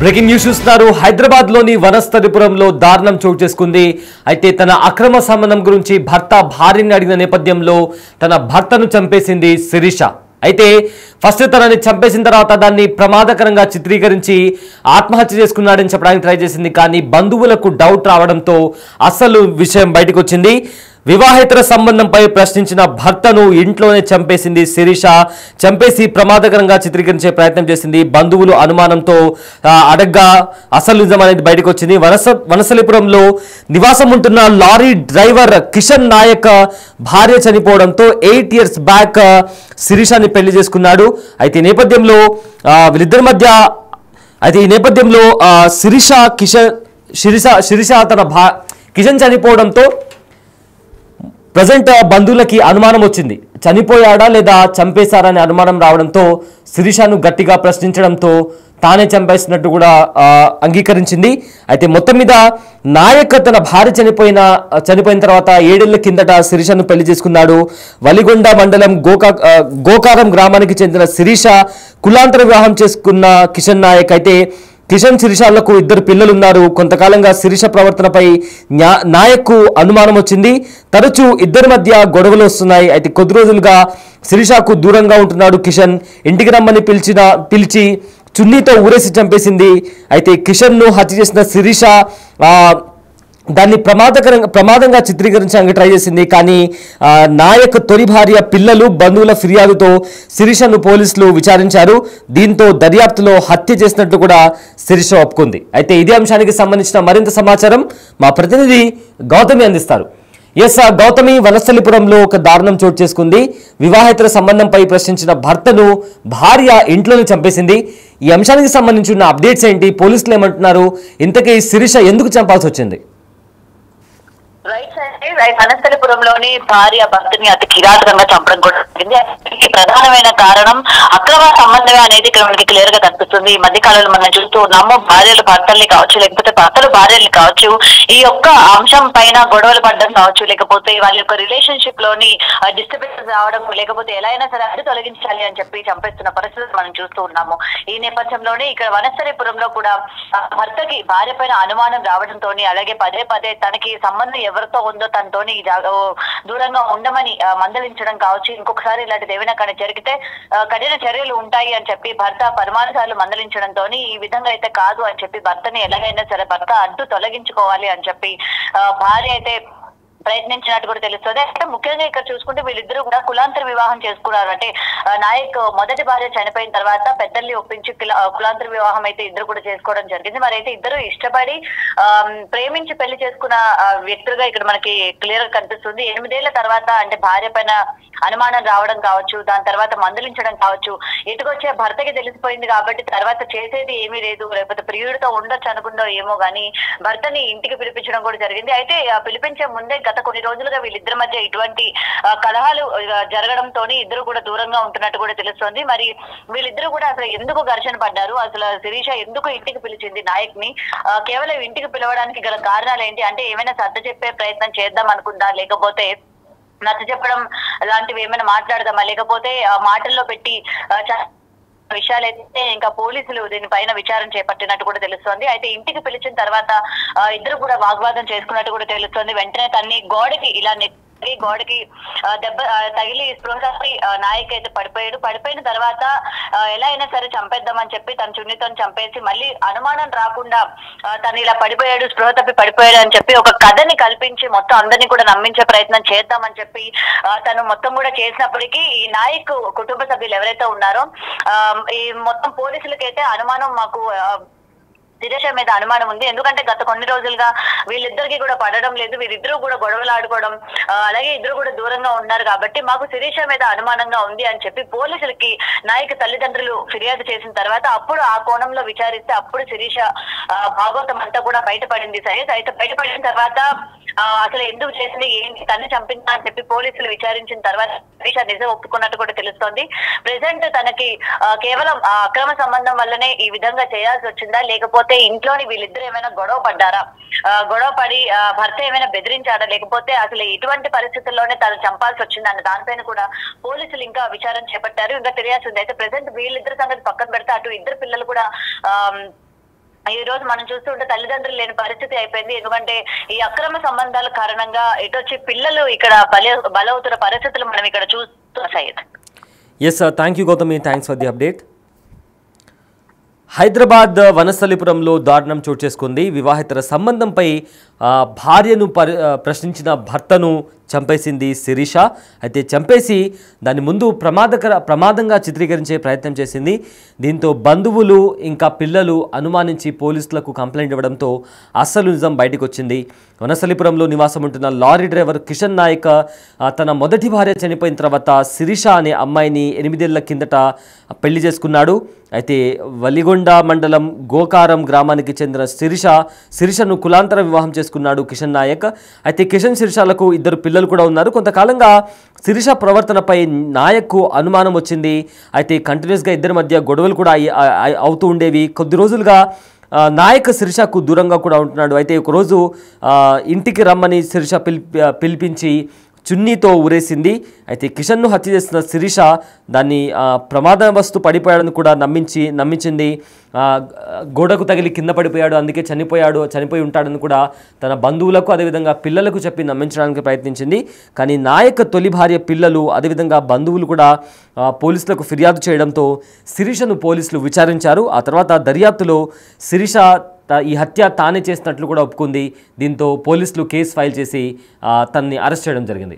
Breaking news చూస్తున్నారు. హైదరాబాద్ లోని వనస్థలిపురంలో దారుణం చోటు చేసుకుంది. అయితే తన అక్రమ సంబంధం గురించి భర్త భార్యని అడిగిన నేపథ్యంలో తన భర్తను చంపేసింది శిరీష. అయితే ఫస్ట్ తనని చంపేసిన తర్వాత దాన్ని ప్రమాదకరంగా చిత్రీకరించి ఆత్మహత్య చేసుకున్నాడని చెప్పడానికి ట్రై చేసింది. కానీ బంధువులకు డౌట్ రావడంతో అసలు విషయం బయటకు వచ్చింది. వివాహేతర సంబంధంపై ప్రశ్నించిన భర్తను ఇంట్లోనే చంపేసింది శిరీష. చంపేసి ప్రమాదకరంగా చిత్రీకరించే ప్రయత్నం చేసింది. బంధువులు అనుమానంతో అడగ్గా అసలు నిజం అనేది బయటకు వచ్చింది. వనస్థలిపురంలో నివాసం ఉంటున్న లారీ డ్రైవర్ కిషన్ నాయక్ భార్య చనిపోవడంతో 8 years బ్యాక్ శిరీషని పెళ్లి చేసుకున్నాడు. అయితే ఈ నేపథ్యంలో వీళ్ళిద్దరి మధ్య శిరీష తన కిషన్ చనిపోవడంతో ప్రజెంట్ బంధువులకి అనుమానం వచ్చింది. చనిపోయాడా లేదా చంపేశారా అనే అనుమానం రావడంతో శిరీషను గట్టిగా ప్రశ్నించడంతో తానే చంపేసినట్టు కూడా అంగీకరించింది. అయితే మొత్తం మీద నాయక్ తన భార్య చనిపోయిన తర్వాత 7 ఏళ్ల కిందట శిరీషను పెళ్లి చేసుకున్నాడు. వలిగొండ మండలం గోకారం గ్రామానికి చెందిన శిరీష కులాంతర వివాహం చేసుకున్న కిషన్ నాయక్. అయితే కిషన్ శిరీషలకు 2 పిల్లలున్నారు. కొంతకాలంగా శిరీష ప్రవర్తనపై నాయక్కు అనుమానం వచ్చింది. తరచూ ఇద్దరి మధ్య గొడవలు వస్తున్నాయి. అయితే కొద్ది రోజులుగా శిరీషకు దూరంగా ఉంటున్నాడు కిషన్. ఇంటికి రమ్మని పిలిచి చున్నీతో ఊరేసి చంపేసింది. అయితే కిషన్ను హత్య చేసిన శిరీష దాన్ని ప్రమాదంగా చిత్రీకరించడానికి ట్రై చేసింది. కానీ నాయక్ తొలి భార్య పిల్లలు బంధువుల ఫిర్యాదుతో శిరీషను పోలీసులు విచారించారు. దీంతో దర్యాప్తులో హత్య చేసినట్టు కూడా శిరీష ఒప్పుకుంది. అయితే ఇదే అంశానికి సంబంధించిన మరింత సమాచారం మా ప్రతినిధి గౌతమి అందిస్తారు. గౌతమి, వనస్థలిపురంలో ఒక దారుణం చోటు చేసుకుంది. వివాహేతర సంబంధంపై ప్రశ్నించిన భర్తను భార్య ఇంట్లోనే చంపేసింది. ఈ అంశానికి సంబంధించిన అప్డేట్స్ ఏంటి? పోలీసులు ఏమంటున్నారు? ఇంతకీ శిరీష ఎందుకు చంపాల్సి వచ్చింది? వనస్థలిపురంలోని భార్య భర్తని అతి కిరాతకంగా చంపడం కూడా జరిగింది. ప్రధానమైన కారణం అక్రమ సంబంధమే అనేది ఇక్కడ మనకి క్లియర్ గా కనిపిస్తుంది. ఈ మధ్య కాలంలో మనం చూస్తూ ఉన్నాము. భార్యలు భర్తల్ని కావచ్చు, లేకపోతే భర్తలు భార్యల్ని కావచ్చు, ఈ యొక్క అంశం పైన గొడవలు పడడం కావచ్చు, లేకపోతే వాళ్ళ యొక్క రిలేషన్షిప్ లోని డిస్టర్బెన్స్ రావడం, లేకపోతే ఎలా అయినా సరే అడ్డు తొలగించాలి అని చెప్పి చంపేస్తున్న పరిస్థితులు మనం చూస్తూ ఉన్నాము. ఈ నేపథ్యంలోనే ఇక్కడ వనస్థలిపురంలో కూడా భర్తకి భార్య పైన అనుమానం రావడంతో, అలాగే పదే పదే తనకి సంబంధం ఎవరితో ఉందో తనతోని దూరంగా ఉండమని మందలించడం కావచ్చు, ఇంకొకసారి ఇలాంటిది ఏమైనా కానీ జరిగితే కఠిన చర్యలు ఉంటాయి అని చెప్పి భర్త పరమాను సార్లు మందలించడంతో ఈ విధంగా అయితే కాదు అని చెప్పి భర్తని ఎలాగైనా సరే భర్త అడ్డు తొలగించుకోవాలి అని చెప్పి భార్య అయితే ప్రయత్నించినట్టు కూడా తెలుస్తుంది. అంటే ముఖ్యంగా ఇక్కడ చూసుకుంటే వీళ్ళిద్దరూ కూడా కులాంతర వివాహం చేసుకున్నారు. అంటే నాయక్ మొదటి భార్య చనిపోయిన తర్వాత పెద్దల్ని ఒప్పించి కులాంతర వివాహం అయితే ఇద్దరు కూడా చేసుకోవడం జరిగింది. మరి అయితే ఇద్దరు ఇష్టపడి ప్రేమించి పెళ్లి చేసుకున్న వ్యక్తులుగా ఇక్కడ మనకి క్లియర్ గా కనిపిస్తుంది. 8 ఏళ్ల తర్వాత అంటే భార్య పైన అనుమానం రావడం కావచ్చు, దాని తర్వాత మందలించడం కావచ్చు, ఇటుకొచ్చే భర్తకి తెలిసిపోయింది కాబట్టి తర్వాత చేసేది ఏమీ లేదు, లేకపోతే ప్రియుడితో ఉండొచ్చు అనుకుందో ఏమో గానీ భర్తని ఇంటికి పిలిపించడం కూడా జరిగింది. అయితే పిలిపించే ముందే గత కొన్ని రోజులుగా వీళ్ళిద్దరి మధ్య ఇటువంటి కలహాలు జరగడంతో ఇద్దరు కూడా దూరంగా ఉంటున్నట్టు కూడా తెలుస్తోంది. మరి వీళ్ళిద్దరూ కూడా అసలు ఎందుకు ఘర్షణ పడ్డారు, అసలు శిరీష ఎందుకు ఇంటికి పిలిచింది నాయక్ ని, కేవలం ఇంటికి పిలవడానికి గల కారణాలు ఏంటి, అంటే ఏమైనా సర్ద చెప్పే ప్రయత్నం చేద్దాం అనుకుందా, లేకపోతే నచ్చ చెప్పడం లాంటివి ఏమైనా మాట్లాడదామా, లేకపోతే మాటల్లో పెట్టి విషయాలైతే ఇంకా పోలీసులు దీనిపైన విచారణ చేపట్టినట్టు కూడా తెలుస్తోంది. అయితే ఇంటికి పిలిచిన తర్వాత ఇద్దరు కూడా వాగ్వాదం చేసుకున్నట్టు కూడా తెలుస్తోంది. వెంటనే తన్ని గోడకి దెబ్బ తగిలి స్పృహకి నాయక్ అయితే పడిపోయిన తర్వాత ఎలా అయినా సరే చంపేద్దామని చెప్పి తన చున్నితో చంపేసి మళ్ళీ అనుమానం రాకుండా తను ఇలా స్పృహ తప్పి పడిపోయాడు అని చెప్పి ఒక కథని కల్పించి మొత్తం అందరినీ కూడా నమ్మించే ప్రయత్నం చేద్దామని చెప్పి తను మొత్తం కూడా చేసినప్పటికీ ఈ నాయక్ కుటుంబ సభ్యులు ఎవరైతే ఉన్నారో ఈ మొత్తం పోలీసులకైతే అనుమానం, మాకు శిరీష మీద అనుమానం ఉంది, ఎందుకంటే గత కొన్ని రోజులుగా వీళ్ళిద్దరికి కూడా పడడం లేదు, వీరిద్దరూ కూడా గొడవలు ఆడుకోవడం, అలాగే ఇద్దరు కూడా దూరంగా ఉన్నారు కాబట్టి మాకు శిరీష మీద అనుమానంగా ఉంది అని చెప్పి పోలీసులకి నాయక్ తల్లిదండ్రులు ఫిర్యాదు చేసిన తర్వాత అప్పుడు ఆ కోణంలో విచారిస్తే అప్పుడు శిరీష భాగవతం అంతా కూడా బయటపడింది. సరే, అయితే బయటపడిన తర్వాత అసలు ఎందుకు చేసింది, ఏంటి, తను చంపిందా అని చెప్పి పోలీసులు విచారించిన తర్వాత శిరీష నిజం ఒప్పుకున్నట్టు కూడా తెలుస్తోంది. ప్రెసెంట్ తనకి కేవలం అక్రమ సంబంధం వల్లనే ఈ విధంగా చేయాల్సి వచ్చిందా, లేకపోతే ఇంట్లోని వీళ్ళిద్దరు ఏమైనా గొడవ పడి భర్త ఏమైనా బెదిరించాడా, లేకపోతే అసలు ఇటువంటి పరిస్థితుల్లోనే తను చంపాల్సి వచ్చిందన్న దానిపైన కూడా పోలీసులు ఇంకా విచారణ చేపట్టారు, ఇంకా తెలియాల్సింది. అయితే ప్రెసెంట్ వీళ్ళిద్దరి సంగతి పక్కన పెడితే అటు ఇద్దరు పిల్లలు కూడా ఈ రోజు మనం చూస్తుంటే తల్లిదండ్రులు లేని పరిస్థితి అయిపోయింది. ఎందుకంటే ఈ అక్రమ సంబంధాల కారణంగా ఇటొచ్చి పిల్లలు ఇక్కడ బలవుతున్న పరిస్థితులు మనం ఇక్కడ చూస్తున్నాం Syed. Yes sir, thank you Gautami, thanks for the update. Hyderabad వనస్థలిపురంలో దారుణం చోటు చేసుకుంది. వివాహేతర సంబంధంపై భార్యను ప్రశ్నించిన భర్తను చంపేసింది శిరీష. అయితే చంపేసి దాని ముందు ప్రమాదంగా చిత్రీకరించే ప్రయత్నం చేసింది. దీంతో బంధువులు ఇంకా పిల్లలు అనుమానించి పోలీసులకు కంప్లైంట్ ఇవ్వడంతో అసలు నిజం బయటకు వచ్చింది. వనస్థలిపురంలో నివాసం ఉంటున్న లారీ డ్రైవర్ కిషన్ నాయక్ తన మొదటి భార్య చనిపోయిన తర్వాత శిరీష అనే అమ్మాయిని 8 ఏళ్ల కిందట పెళ్లి చేసుకున్నాడు. అయితే వలిగొండ మండలం గోకారం గ్రామానికి చెందిన శిరీషను కులాంతర వివాహం చేసుకున్నాడు కిషన్ నాయక్. అయితే కిషన్ శిరీషలకు 2 పిల్లలు కూడా ఉన్నారు. కొంతకాలంగా శిరీష ప్రవర్తనపై నాయక్కు అనుమానం వచ్చింది. అయితే కంటిన్యూస్గా ఇద్దరి మధ్య గొడవలు కూడా అవుతూ ఉండేవి. కొద్ది రోజులుగా నాయక్ శిరీషకు దూరంగా కూడా ఉంటున్నాడు. అయితే ఒకరోజు ఇంటికి రమ్మని శిరీష పిలిపించి చున్నీతో ఊరేసింది. అయితే కిషన్ను హత్య చేసిన శిరీష దాన్ని ప్రమాదవస్తు పడిపోయాడని కూడా నమ్మించింది. గోడకు తగిలి కింద పడిపోయాడు, అందుకే చనిపోయి ఉంటాడని కూడా తన బంధువులకు అదేవిధంగా పిల్లలకు చెప్పి నమ్మించడానికి ప్రయత్నించింది. కానీ నాయక్ తొలి భార్య పిల్లలు అదేవిధంగా బంధువులు కూడా పోలీసులకు ఫిర్యాదు చేయడంతో శిరీషను పోలీసులు విచారించారు. ఆ తర్వాత దర్యాప్తులో శిరీష ఈ హత్య తానే చేసినట్లు కూడా ఒప్పుకుంది. దీంతో పోలీసులు కేసు ఫైల్ చేసి తనని అరెస్ట్ చేయడం జరిగింది.